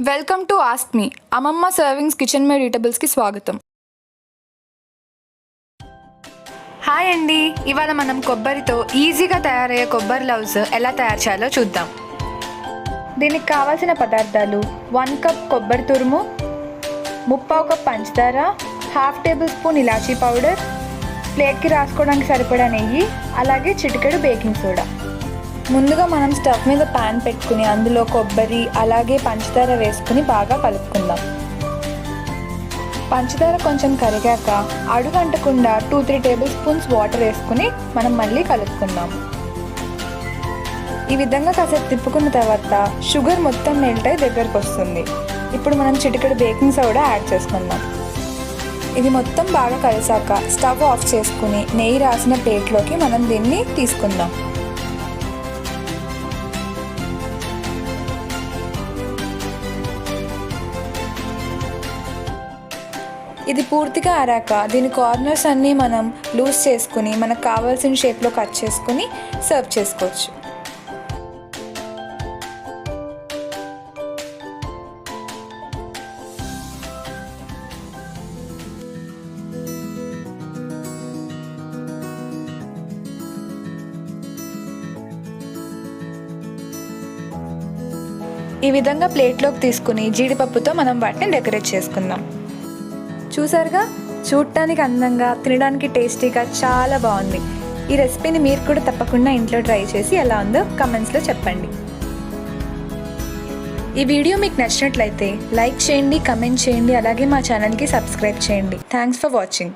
Welcome to ask me అమ్మమ్మ servings kitchen made ఈటబుల్స్కి స్వాగతం. Hi అండి, ఇవాళ మనం కొబ్బరితో ఈజీగా తయారయ్యే కొబ్బరి లౌజ్ ఎలా తయారు చేయాలో చూద్దాం. దీనికి కావాల్సిన పదార్థాలు 1 కప్ కొబ్బరి తురుము, 1/2 కప్ పంచదార, 1/2 టేబుల్ స్పూన్ ఇలాచీ పౌడర్, ప్లేట్కి రాసుకోవడానికి సరిపడా నెయ్యి, అలాగే చిటికెడు బేకింగ్ సోడా. ముందుగా మనం స్టవ్ మీద ప్యాన్ పెట్టుకుని అందులో కొబ్బరి అలాగే పంచదార వేసుకుని బాగా కలుపుకుందాం. పంచదార కొంచెం కరిగాక అడుగంటకుండా 2-3 టేబుల్ స్పూన్స్ వాటర్ వేసుకుని మనం మళ్ళీ కలుపుకుందాం. ఈ విధంగా కాసేపు తిప్పుకున్న తర్వాత షుగర్ మొత్తం మెల్ట్ అయి దగ్గరకు వస్తుంది. ఇప్పుడు మనం చిటికెడు బేకింగ్ సోడా యాడ్ చేసుకుందాం. ఇది మొత్తం బాగా కలిసాక స్టవ్ ఆఫ్ చేసుకుని నెయ్యి రాసిన ప్లేట్లోకి మనం దీన్ని తీసుకుందాం. ఇది పూర్తిగా ఆరాక దీని కార్నర్స్ అన్నీ మనం లూజ్ చేసుకుని మనకు కావాల్సిన షేప్లో కట్ చేసుకుని సర్వ్ చేసుకోవచ్చు. ఈ విధంగా ప్లేట్లోకి తీసుకుని జీడిపప్పుతో మనం వాటిని డెకరేట్ చేసుకుందాం. చూసారుగా, చూడటానికి అందంగా, తినడానికి టేస్టీగా చాలా బాగుంది. ఈ రెసిపీని మీరు కూడా తప్పకుండా ఇంట్లో ట్రై చేసి ఎలా ఉందో కమెంట్స్లో చెప్పండి. ఈ వీడియో మీకు నచ్చినట్లయితే లైక్ చేయండి, కమెంట్ చేయండి, అలాగే మా ఛానల్కి సబ్స్క్రైబ్ చేయండి. Thanks for watching.